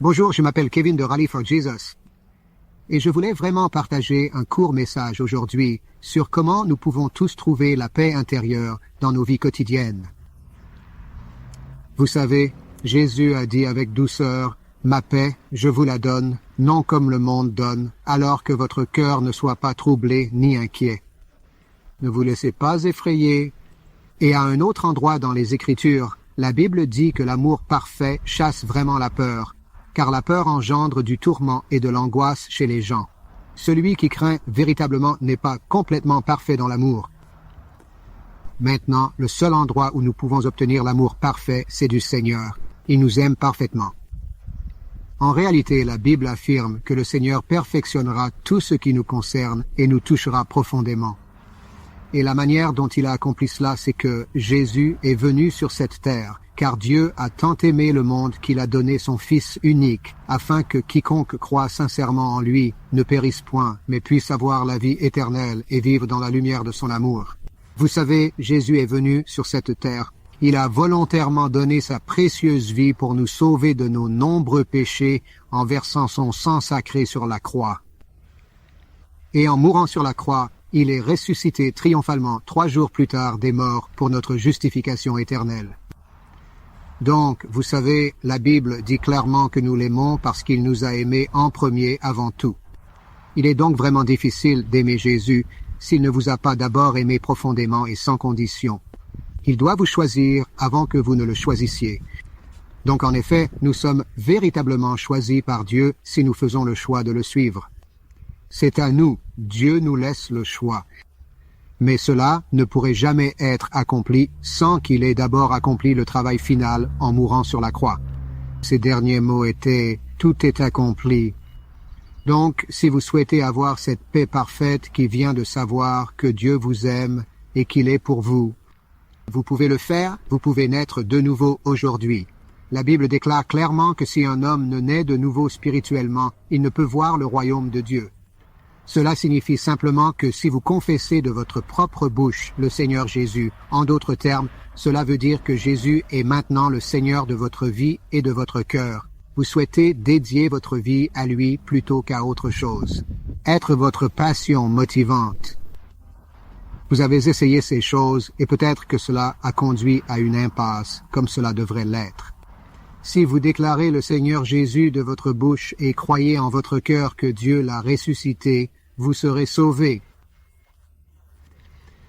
Bonjour, je m'appelle Kevin de Rally for Jesus. Et je voulais vraiment partager un court message aujourd'hui sur comment nous pouvons tous trouver la paix intérieure dans nos vies quotidiennes. Vous savez, Jésus a dit avec douceur, « Ma paix, je vous la donne, non comme le monde donne, alors que votre cœur ne soit pas troublé ni inquiet. Ne vous laissez pas effrayer. » Et à un autre endroit dans les Écritures, la Bible dit que l'amour parfait chasse vraiment la peur, car la peur engendre du tourment et de l'angoisse chez les gens. Celui qui craint véritablement n'est pas complètement parfait dans l'amour. Maintenant, le seul endroit où nous pouvons obtenir l'amour parfait, c'est du Seigneur. Il nous aime parfaitement. En réalité, la Bible affirme que le Seigneur perfectionnera tout ce qui nous concerne et nous touchera profondément. Et la manière dont il a accompli cela, c'est que Jésus est venu sur cette terre, car Dieu a tant aimé le monde qu'il a donné son Fils unique, afin que quiconque croit sincèrement en lui ne périsse point, mais puisse avoir la vie éternelle et vivre dans la lumière de son amour. Vous savez, Jésus est venu sur cette terre. Il a volontairement donné sa précieuse vie pour nous sauver de nos nombreux péchés en versant son sang sacré sur la croix. Et en mourant sur la croix, il est ressuscité triomphalement 3 jours plus tard des morts pour notre justification éternelle. Donc, vous savez, la Bible dit clairement que nous l'aimons parce qu'il nous a aimés en premier avant tout. Il est donc vraiment difficile d'aimer Jésus s'il ne vous a pas d'abord aimé profondément et sans condition. Il doit vous choisir avant que vous ne le choisissiez. Donc en effet, nous sommes véritablement choisis par Dieu si nous faisons le choix de le suivre. C'est à nous, Dieu nous laisse le choix. Mais cela ne pourrait jamais être accompli sans qu'il ait d'abord accompli le travail final en mourant sur la croix. Ces derniers mots étaient « tout est accompli ». Donc, si vous souhaitez avoir cette paix parfaite qui vient de savoir que Dieu vous aime et qu'il est pour vous, vous pouvez le faire, vous pouvez naître de nouveau aujourd'hui. La Bible déclare clairement que si un homme ne naît de nouveau spirituellement, il ne peut voir le royaume de Dieu. Cela signifie simplement que si vous confessez de votre propre bouche le Seigneur Jésus, en d'autres termes, cela veut dire que Jésus est maintenant le Seigneur de votre vie et de votre cœur. Vous souhaitez dédier votre vie à lui plutôt qu'à autre chose. Être votre passion motivante. Vous avez essayé ces choses et peut-être que cela a conduit à une impasse, comme cela devrait l'être. Si vous déclarez le Seigneur Jésus de votre bouche et croyez en votre cœur que Dieu l'a ressuscité, vous serez sauvés.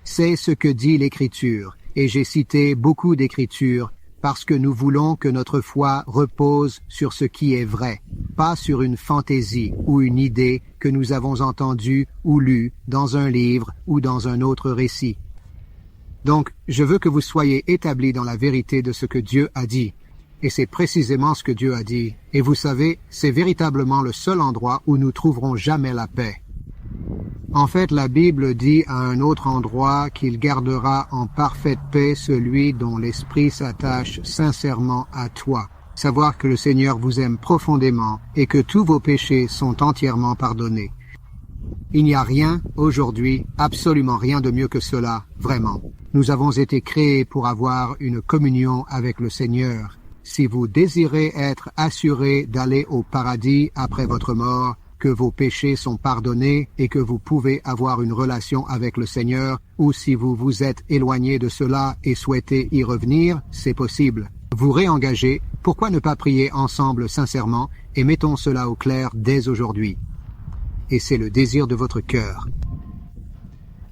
C'est ce que dit l'Écriture, et j'ai cité beaucoup d'Écritures parce que nous voulons que notre foi repose sur ce qui est vrai, pas sur une fantaisie ou une idée que nous avons entendue ou lue dans un livre ou dans un autre récit. Donc, je veux que vous soyez établis dans la vérité de ce que Dieu a dit. Et c'est précisément ce que Dieu a dit. Et vous savez, c'est véritablement le seul endroit où nous trouverons jamais la paix. En fait, la Bible dit à un autre endroit qu'il gardera en parfaite paix celui dont l'esprit s'attache sincèrement à toi. Savoir que le Seigneur vous aime profondément et que tous vos péchés sont entièrement pardonnés. Il n'y a rien, aujourd'hui, absolument rien de mieux que cela, vraiment. Nous avons été créés pour avoir une communion avec le Seigneur. Si vous désirez être assuré d'aller au paradis après votre mort, que vos péchés sont pardonnés et que vous pouvez avoir une relation avec le Seigneur, ou si vous vous êtes éloigné de cela et souhaitez y revenir, c'est possible. Vous réengagez, pourquoi ne pas prier ensemble sincèrement et mettons cela au clair dès aujourd'hui. Et c'est le désir de votre cœur.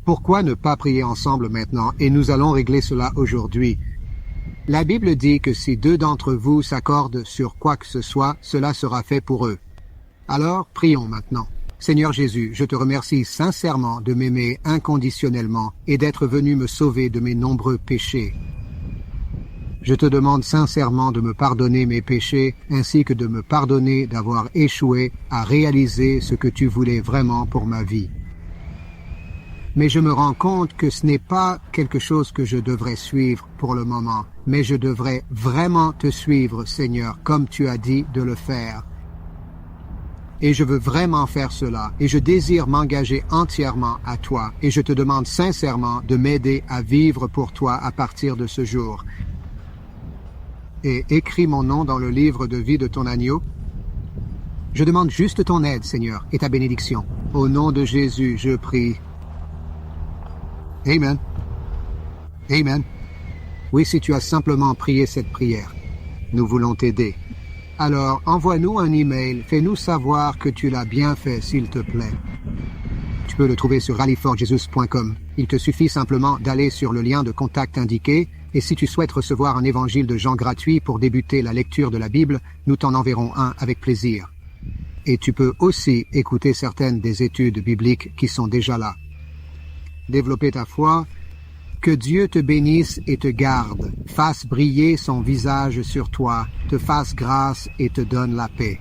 Pourquoi ne pas prier ensemble maintenant et nous allons régler cela aujourd'hui? La Bible dit que si 2 d'entre vous s'accordent sur quoi que ce soit, cela sera fait pour eux. Alors, prions maintenant. Seigneur Jésus, je te remercie sincèrement de m'aimer inconditionnellement et d'être venu me sauver de mes nombreux péchés. Je te demande sincèrement de me pardonner mes péchés ainsi que de me pardonner d'avoir échoué à réaliser ce que tu voulais vraiment pour ma vie. Mais je me rends compte que ce n'est pas quelque chose que je devrais suivre pour le moment, mais je devrais vraiment te suivre, Seigneur, comme tu as dit de le faire. Et je veux vraiment faire cela, et je désire m'engager entièrement à toi, et je te demande sincèrement de m'aider à vivre pour toi à partir de ce jour. Et écris mon nom dans le livre de vie de ton agneau, Je demande juste ton aide, Seigneur, et ta bénédiction. Au nom de Jésus, je prie. Amen. Amen. Oui, si tu as simplement prié cette prière, nous voulons t'aider. Alors, envoie-nous un email, fais-nous savoir que tu l'as bien fait, s'il te plaît. Tu peux le trouver sur rallyforjesus.com. Il te suffit simplement d'aller sur le lien de contact indiqué, et si tu souhaites recevoir un évangile de Jean gratuit pour débuter la lecture de la Bible, nous t'en enverrons un avec plaisir. Et tu peux aussi écouter certaines des études bibliques qui sont déjà là. Développer ta foi. Que Dieu te bénisse et te garde, fasse briller son visage sur toi, te fasse grâce et te donne la paix.